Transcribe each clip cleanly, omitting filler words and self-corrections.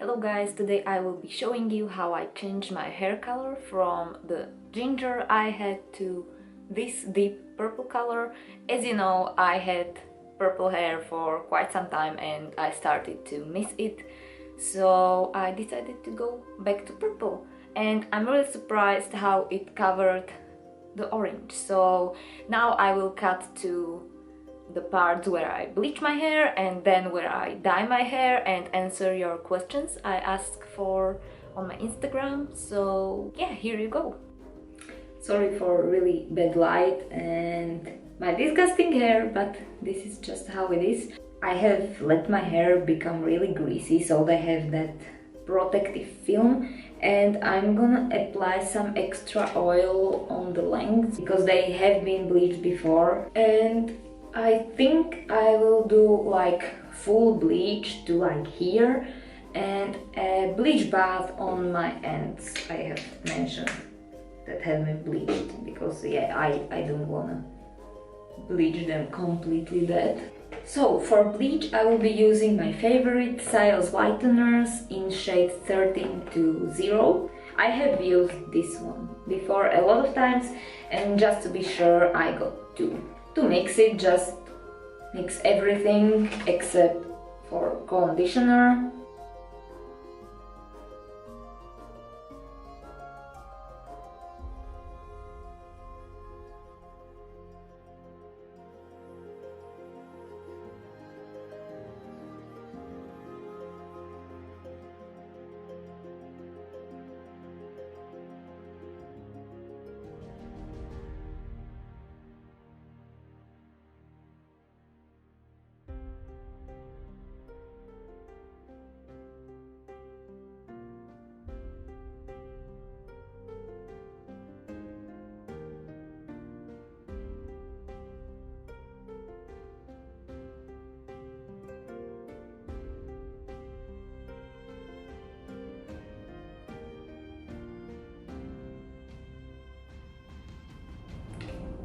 Hello guys, today I will be showing you how I changed my hair color from the ginger I had to this deep purple color. As you know, I had purple hair for quite some time and I started to miss it, so I decided to go back to purple, and I'm really surprised how it covered the orange. So now I will cut to the parts where I bleach my hair and then where I dye my hair and answer your questions I ask for on my Instagram. So yeah, here you go. Sorry for really bad light and my disgusting hair, but this is just how it is. I have let my hair become really greasy, so they have that protective film, and I'm gonna apply some extra oil on the length because they have been bleached before, and I think I will do like full bleach to like here and a bleach bath on my ends I have mentioned that have been bleached, because yeah, I don't wanna bleach them completely dead. So for bleach I will be using my favorite Siles whiteners in shade 13 to 0. I have used this one before a lot of times, and just to be sure I got two. To mix it, just mix everything except for conditioner.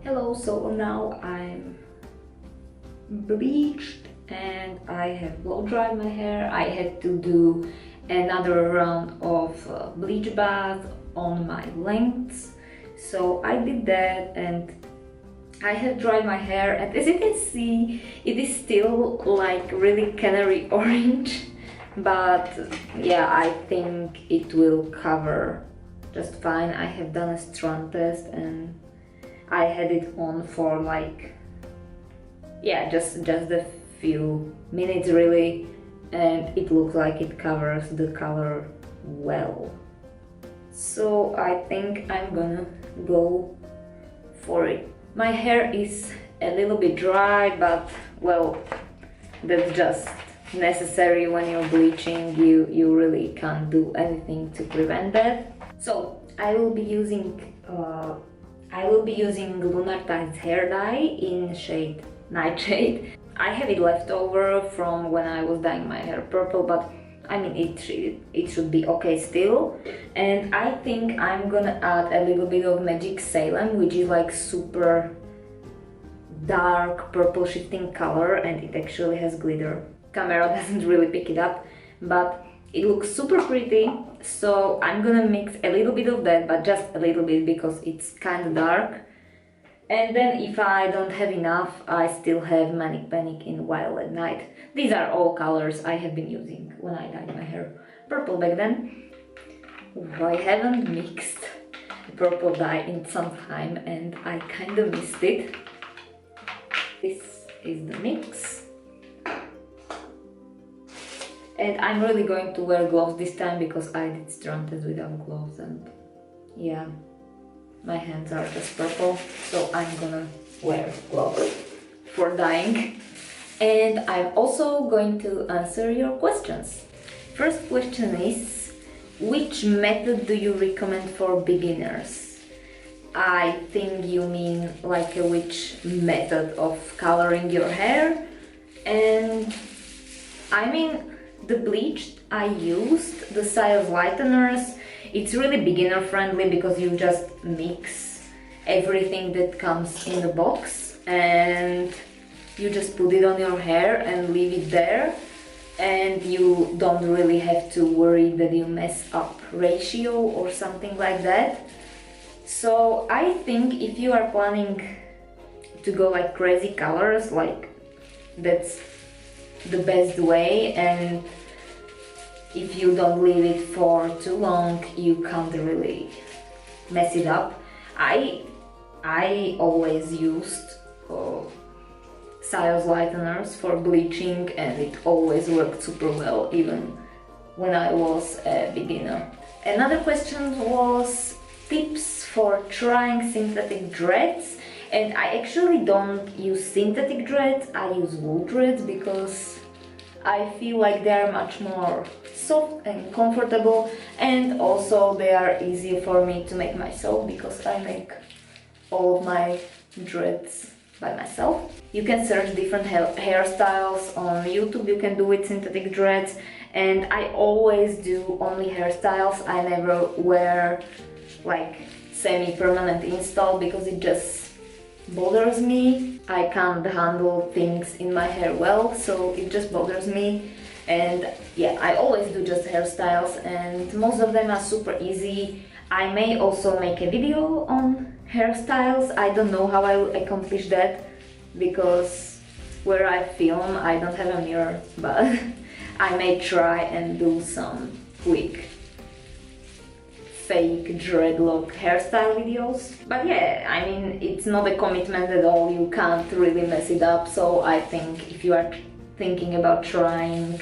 Hello, so now I'm bleached and I have blow dried my hair. I had to do another round of bleach bath on my lengths, so I did that and I have dried my hair, and as you can see it is still like really canary orange, but yeah, I think it will cover just fine. I have done a strand test and I had it on for like, yeah, just a few minutes really, and it looks like it covers the color well. So I think I'm gonna go for it. My hair is a little bit dry, but well, that's just necessary when you're bleaching. You really can't do anything to prevent that. So I will be using Lunar hair dye in shade Nightshade. I have it left over from when I was dyeing my hair purple, but I mean it should be okay still. And I think I'm gonna add a little bit of Magic Salem, which is like super dark purple shifting color, and it actually has glitter. Camera doesn't really pick it up, but it looks super pretty. So I'm gonna mix a little bit of that, but just a little bit because it's kind of dark. And then if I don't have enough, I still have Manic Panic in Violet Night. These are all colors I have been using when I dyed my hair purple back then. I haven't mixed purple dye in some time and I kind of missed it. This is the mix. And I'm really going to wear gloves this time because I did strand test without gloves, and yeah, my hands are just purple, so I'm gonna wear gloves for dyeing. And I'm also going to answer your questions. First question is, which method do you recommend for beginners? I think you mean like which method of coloring your hair. And I mean, the bleached I used, the Siles whiteners, it's really beginner friendly because you just mix everything that comes in the box and you just put it on your hair and leave it there. and you don't really have to worry that you mess up ratio or something like that. So I think if you are planning to go like crazy colors, like that's the best way, and if you don't leave it for too long you can't really mess it up. I always used Sios lighteners for bleaching, and it always worked super well even when I was a beginner. Another question was tips for trying synthetic dreads, and I actually don't use synthetic dreads, I use wool dreads because I feel like they are much more soft and comfortable, and also they are easier for me to make myself because I make all of my dreads by myself. You can search different hairstyles on YouTube, you can do with synthetic dreads, and I always do only hairstyles. I never wear like semi-permanent install because it just bothers me. I can't handle things in my hair well, so it just bothers me. And yeah, I always do just hairstyles, and most of them are super easy. I may also make a video on hairstyles. I don't know how I will accomplish that because where I film I don't have a mirror, but I may try and do some quick fake dreadlock hairstyle videos. But yeah, I mean, it's not a commitment at all, you can't really mess it up, so I think if you are thinking about trying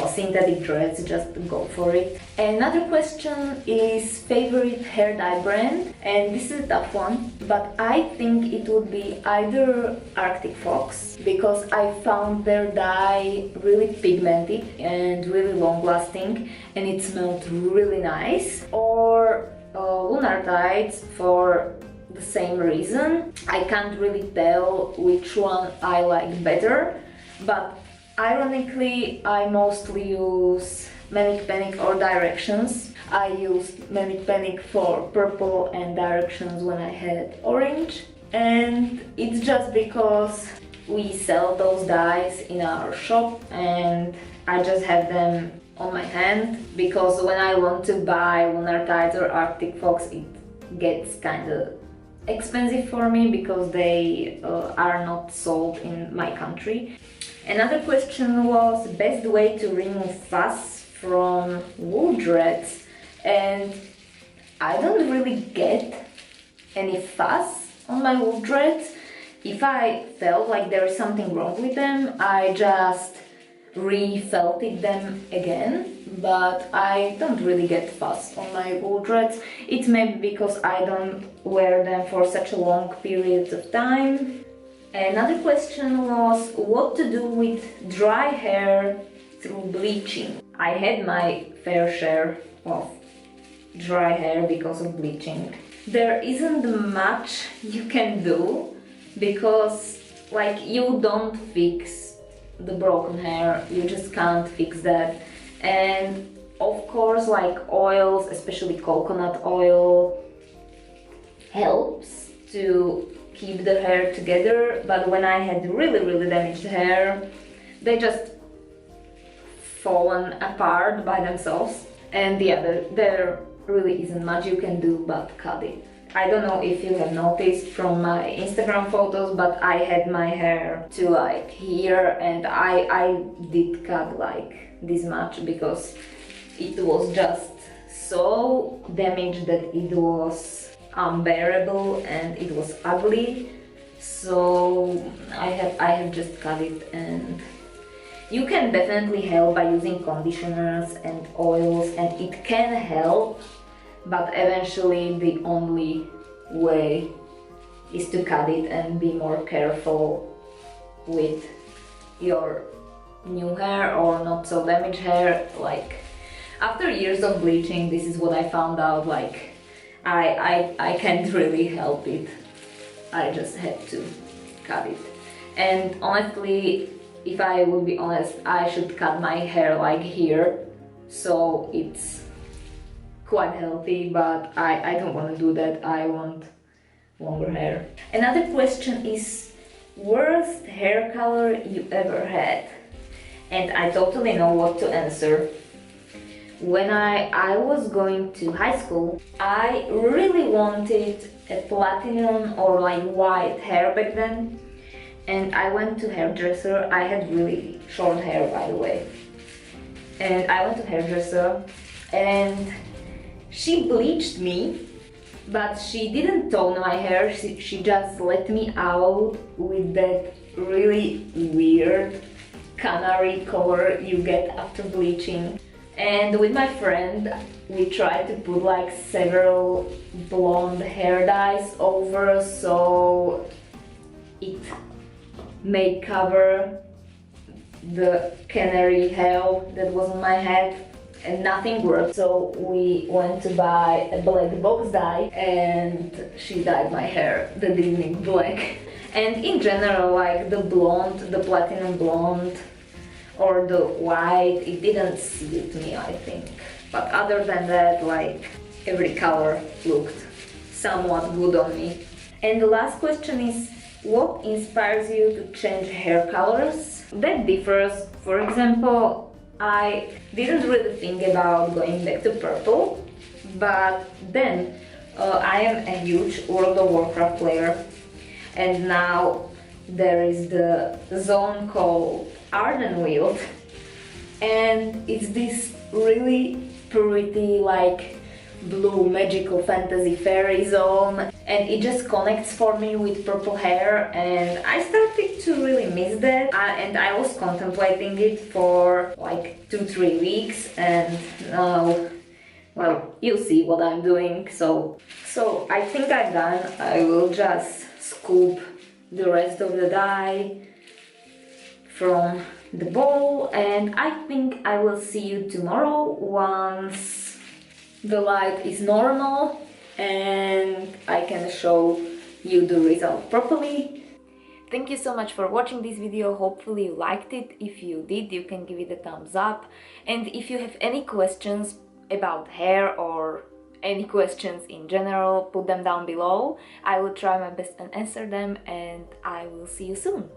synthetic dreads, just go for it. Another question is favorite hair dye brand, and this is a tough one, but I think it would be either Arctic Fox, because I found their dye really pigmented and really long lasting, and it smelled really nice, or Lunar dyes for the same reason. I can't really tell which one I like better, but ironically, I mostly use Manic Panic or Directions. I used Manic Panic for purple and Directions when I had orange, and it's just because we sell those dyes in our shop and I just have them on my hand, because when I want to buy Lunar dyes or Arctic Fox it gets kind of expensive for me because they are not sold in my country. Another question was best way to remove fuzz from wool dreads, and I don't really get any fuzz on my wool dreads. If I felt like there is something wrong with them, I just re-felted them again, but I don't really get fuzz on my wool dreads. It's maybe because I don't wear them for such a long period of time. Another question was what to do with dry hair through bleaching. I had my fair share of dry hair because of bleaching. There isn't much you can do because like you don't fix the broken hair, you just can't fix that. And of course like oils, especially coconut oil, helps to keep the hair together, but when I had really damaged hair, they just fallen apart by themselves, and yeah, there really isn't much you can do but cut it. I don't know if you have noticed from my Instagram photos, but I had my hair to like here, and I did cut like this much because it was just so damaged that it was unbearable and it was ugly, so I have just cut it. And you can definitely help by using conditioners and oils, and it can help, but eventually the only way is to cut it and be more careful with your new hair or not so damaged hair. Like after years of bleaching, this is what I found out, like I can't really help it. I just had to cut it. And honestly, if I would be honest, I should cut my hair like here, so it's quite healthy, but I don't want to do that. I want longer hair. Another question is worst hair color you ever had. and I totally know what to answer. When I was going to high school, I really wanted a platinum or like white hair back then, and I went to hairdresser. I had really short hair, by the way, and I went to hairdresser and she bleached me, but she didn't tone my hair. She just let me out with that really weird canary color you get after bleaching. And with my friend, we tried to put like several blonde hair dyes over so it may cover the canary hair that was on my head, and nothing worked. So we went to buy a black box dye and she dyed my hair the evening black. And in general, like the blonde, the platinum blonde or the white, it didn't suit me, I think. But other than that, like every color looked somewhat good on me. And the last question is, what inspires you to change hair colors? That differs. For example, I didn't really think about going back to purple, but then I am a huge World of Warcraft player, and now there is the zone called Ardenweald, and it's this really pretty like blue magical fantasy fairy zone, and it just connects for me with purple hair, and I started to really miss that. And I was contemplating it for like 2-3 weeks, and now, well, you'll see what I'm doing. So I think I'm done. I will just scoop the rest of the dye from the bowl, and I think I will see you tomorrow once the light is normal and I can show you the result properly. Thank you so much for watching this video. Hopefully you liked it. If you did, you can give it a thumbs up, and if you have any questions about hair or any questions in general, put them down below. I will try my best and answer them, and I will see you soon.